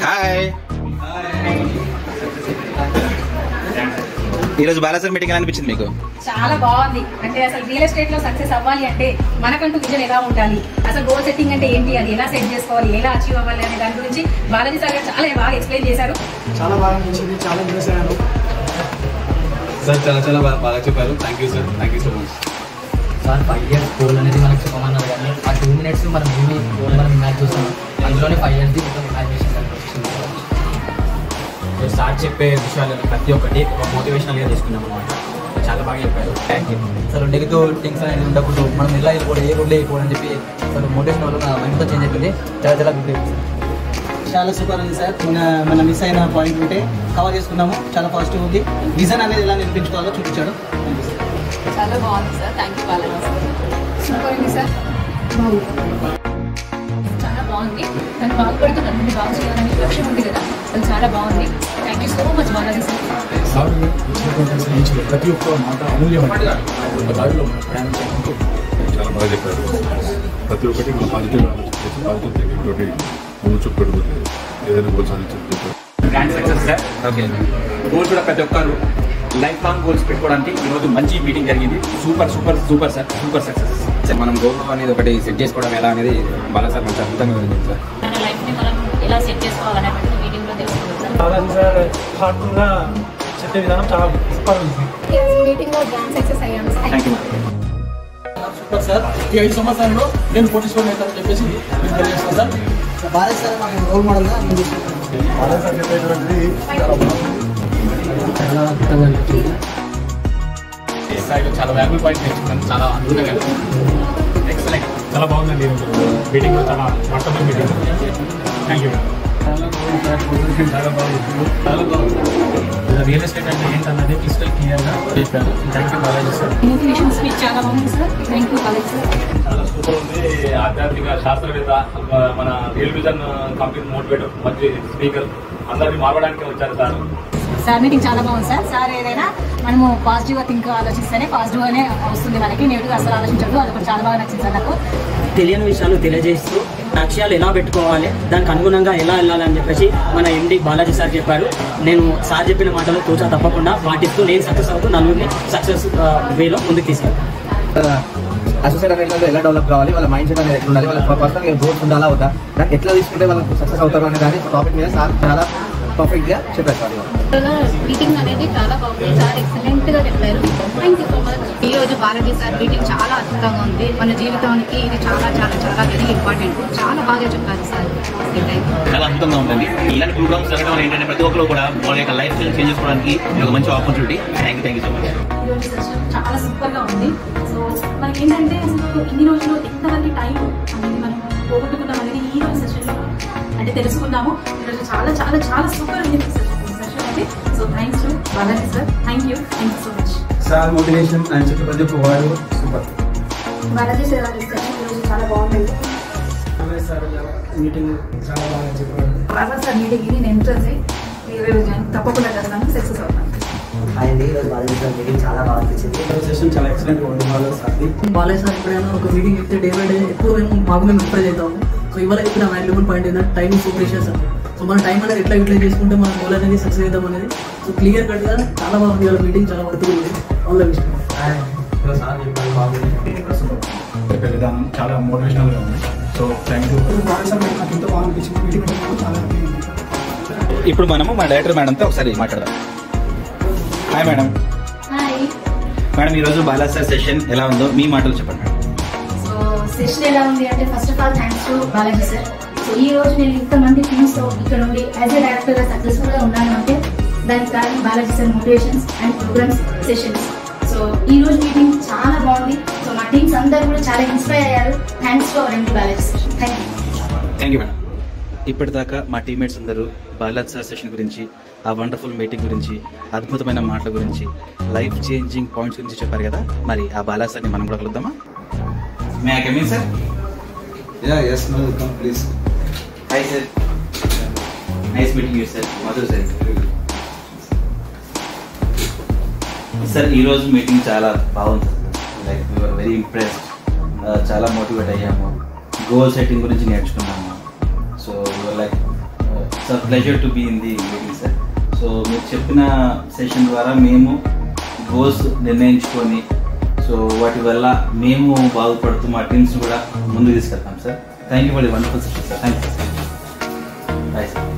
Hi. ఈరోజు బాలాసర్ meeting ఎలా అనిపించింది మీకు? చాలా బాగుంది. అంటే అసలు రియల్ ఎస్టేట్ లో సక్సెస్ అవ్వాలి అంటే మనకంటూ విజన్ ఎలా ఉండాలి, అసలు గోల్ సెట్టింగ్ అంటే ఏంటి, అది ఎలా సెట్ చేసుకోవాలి, ఎలా అచీవ్ అవ్వాలి అనే దాని గురించి బాలాజీ సార్ గారు చాలా బాగా ఎక్స్ప్లెయిన్ చేశారు. చాలా బాగా అనిపించింది, చాలా ఇంప్రెస్ అయ్యాను సార్. చాలా బాగా చెప్పారు. Thank you sir, thank you so much sir. 5 years goal అనేది మనకు చెప్పమన్నారు కానీ ఆ 2 minutes మనం ఏమి గోల్ మనం మ్యాచ్ చూస్తాం, అందులోనే 5 years మొత్తం ఇమాజినేషన్ సార్ చెప్పే విషయాలు ప్రతి ఒక్కటి ఒక మోటివేషనల్గా తీసుకున్నాం అనమాట. చాలా బాగా చెప్పారు. Thank you. అసలు నెగిటివ్ థింగ్స్ అనేది ఉండకూడదు, మనం ఎలా వెళ్ళకూడదు, ఏ రోడ్లో వేయకూడదు అని చెప్పి అసలు మోటివేషన్ వల్ల నా మైండ్తో చేంజ్ అయిపోయింది. చాలా గుడ్. చాలా సూపర్ ఉంది సార్. మన మిస్ అయిన పాయింట్ ఉంటే కవర్ చేసుకున్నాము. చాలా పాజిటివ్ ఉంది. విజన్ అనేది ఎలా నిర్మించుకోవాలో చూపించాడు. చాలా బాగుంది sir. Thank you Balaji sir. Super ఉంది సార్. చాలా బాగుంది. తను బాగుపడుతున్నటువంటి బాగా చేయాలనే లక్ష్యం ఉంది కదా, అది చాలా బాగుంది. Thank you so much Balaji sir. Sir ఇచ్చినటువంటి ప్రతి ఒక్క మాట అమూల్యమైన దారిలో ప్రయాణం చేయడానికి చాలా బాగా చెప్పారు. ప్రతి ఒక్కటి మనం పాజిటివ్ ఆలోచించేసి పాజిటివ్ థింకింగ్ తోటి ముందు చూపు పెట్టుకుంటే ఏదైనా గోల్ సాధించాలి. Grand success sir. Okay. Goals కూడా ప్రతి ఒక్కరు లైఫ్ లాంగ్ గోల్స్ పెట్టుకోవడానికి ఈరోజు మంచి మీటింగ్ జరిగింది. Super super super sir, super success. మనం గోల్ అనేది ఒకటి సెట్ చేసుకోవడం ఎలా అనేది బాలా సార్ మంచి అద్భుతంగా ఉంది సార్. మన లైఫ్ని మనం ఎలా సెట్ చేసుకోవాలనేటువంటి మీటింగ్లో తెలుసుకుంటాం సార్. బాలాజీ సార్ హార్ట్ఫుల్గా చెప్పే విధానం చాలా సూపర్ ఉంది. మీటింగ్లో గ్రాండ్ సక్సెస్ అయ్యాము sir. Thank you. Super sir. ఈ 5 సంవత్సరాల్లో నేను కోటీశ్వరుని అవుతానని చెప్పేసి నేను తెలియజేస్తాను సార్. బాలాజీ సార్ మాకు రోల్ మోడల్గా బాలాజీ సార్ చెప్పేటువంటిది చాలా అద్భుతంగా అనిపించింది. చాలా వాల్యుబుల్ పాయింట్ నేర్చుకున్నాను. చాలా అద్భుతంగా ఎక్సలెంట్. చాలా బాగుందండి మీటింగ్లో. చాలా వర్తమైన మీటింగ్. Thank you. చాలా బాగుంది. రియల్ ఎస్టేట్ అంటే ఏంటన్నది క్రిస్టల్ క్లియర్గా చెప్పారు. Thank you Balaji sir. Motivation speech చాలా బాగుంది sir. Thank you Balaji sir. చాలా సూపర్ ఉంది. ఆధ్యాత్మిక శాస్త్రవేత్త, మన రియల్ విజన్ కంపెనీ మోటివేటర్, మంచి స్పీకర్, అందరినీ మార్చడానికి వచ్చారు సార్. సార్ మీటింగ్ చాలా బాగుంది సార్. సార్ ఏదైనా మనము పాజిటివ్గా థింక్ ఆలోచిస్తేనే పాజిటివ్గానే వస్తుంది మనకి, నెగిటివ్గా అసలు ఆలోచించదు. అది కూడా చాలా బాగా నచ్చింది సార్ నాకు. తెలియని విషయాలు తెలియజేస్తూ లక్ష్యాలు ఎలా పెట్టుకోవాలి, దానికి అనుగుణంగా ఎలా వెళ్ళాలని చెప్పేసి మన ఎండి బాలాజీ సార్ చెప్పారు. నేను సార్ చెప్పిన మాటలు తోచా తప్పకుండా పాటిస్తూ నేను సక్సెస్ అవుతూ నలుగురిని సక్సెస్ వేలో ముందుకు తీసుకెళ్తాను. అసోసియేట్ అనేది ఎలా డెవలప్ కావాలి, వాళ్ళ మైండ్ సెట్ అనేది ఎట్లా ఉండాలి, వాళ్ళ పర్సనల్ గోల్స్ ఉండాలా అవుతా, దాన్ని ఎట్లా తీసుకుంటే వాళ్ళకి సక్సెస్ అవుతారు అనే దాని టాపిక్ మీద సార్ చాలా పర్ఫెక్ట్గా చెప్పారు సార్. మీటింగ్ అనేది చాలా బాగుంది. చాలా ఎక్సలెంట్గా చెప్పారు. Thank you so much. ఈ రోజు బాలాజీ సార్ మీటింగ్ చాలా అద్భుతంగా ఉంది. మన జీవితానికి ఇది చాలా చాలా చాలా వెరీ ఇంపార్టెంట్. చాలా బాగా చెప్పారు సార్. చాలా అద్భుతంగా ఉంటుంది. ఇలాంటి ప్రోగ్రామ్స్ జరగడం వల్ల ఏంటంటే ప్రతి ఒక్కరు కూడా వాళ్ళ యొక్క లైఫ్ స్టైల్ చేంజ్ చేసుకోవడానికి ఇది ఒక మంచి opportunity. Thank you so much. ఈరోజు సెషన్ చాలా సూపర్గా ఉంది. సో మనకి ఏంటంటే అసలు ఇన్ని రోజులు ఎంతవరకు టైం అనేది మనం పోగొట్టుకున్నాం అనేది ఈ రోజు సెషన్లో అంటే తెలుసుకున్నాము. ఈరోజు చాలా చాలా చాలా సూపర్ ఉంది సెషన్ అది. So thanks to Balaji sir. Thank you so much sir. Motivation ఆయన చెప్పే ప్రతి ఒక్క వాడు సూపర్. బాలాజీ సార్ సెషన్ ఈరోజు చాలా బాగుంది. సార్ మీటింగ్ చాలా బాగా చెప్పారు. బాలాజీ సార్ మీటింగ్ ఇది నేను ఇంట్రెస్ట్ తప్పకుండా చేస్తాను, సక్సెస్ అవుతాను. అండి ఈరోజు బాలాజీ సార్ మీటింగ్ చాలా బాగా అనిపించింది. సెషన్ చాలా ఎక్సలెంట్గా ఉంది బాలాజీ సార్ది. బాలాజీ సార్ ఎప్పుడైనా ఒక మీటింగ్ చెప్తే డే బై డే ఎక్కువ మేము ఇంప్రెస్ అవుతాము. సో ఇవాళ చెప్పిన వాల్యుబుల్ పాయింట్ ఏంటంటే time so precious sir. So మన టైం అనేది ఎట్లా యూటిలైజ్ చేసుకుంటే మన గోల్ అనేది సక్సెస్ అవుతాం అనేది సో క్లియర్ కట్గా చాలా బాగుంది. ఇవాళ మీటింగ్ చాలా పడుతుంది. All the best. చెప్పే విధానం చాలా మోటివేషనల్గా ఉంది. So thank you. Balaji sir నాకు ఎంతో బాగా అనిపించింది. మీటింగ్ చాలా హ్యాపీ ఉంది. ఇప్పుడు మనము మా డైరెక్టర్ మేడంతో ఒకసారి మాట్లాడదాం. Hi madam. హాయ్ మేడం, ఈరోజు బాలాజీ సార్ సెషన్ ఎలా ఉందో మీ మాటలు చెప్పండి మేడం. సో సెషన్ ఎలా ఉంది అంటే first of all thanks to Balaji sir. So ఈ రోజు నేను ఇంతమంది టీమ్స్తో ఇక్కడ ఉండి యాజ్ ఎ డైరెక్టర్గా సక్సెస్ఫుల్గా ఉన్నాను అంటే దానికి కారణం Balaji sir motivations and programs sessions. So ఈ రోజు మీటింగ్ చాలా బాగుంది. సో మా టీమ్స్ అందరూ కూడా చాలా ఇన్స్పైర్ అయ్యారు. Thanks to our MD Balaji sir. Thank you. Thank you madam. ఇప్పటిదాకా మా టీమ్మేట్స్ అందరూ బాలాజీ సార్ సెషన్ గురించి, ఆ వండర్ఫుల్ మీటింగ్ గురించి, అద్భుతమైన మాటల గురించి, లైఫ్ చేంజింగ్ పాయింట్స్ గురించి చెప్పారు కదా. మరి ఆ బాలాజీ సార్ని మనం కూడా కలుద్దామా? May I come in sir? Yes come please. Hi sir. Nice meeting you sir. Madhu sir. Sir ఈరోజు మీటింగ్ చాలా బాగుంది. Like we are very impressed. చాలా మోటివేట్ అయ్యాము. గోల్ సెట్టింగ్ గురించి నేర్చుకున్నాము. So like it's a pleasure to be in the meeting sir. So మీరు చెప్పిన session ద్వారా మేము గోల్స్ నిర్ణయించుకొని సో వాటి వల్ల మేము బాగుపడుతూ మా టీమ్స్ కూడా ముందుకు తీసుకెళ్తాం sir. Thank you for the wonderful session sir. Thank you sir. Bye sir.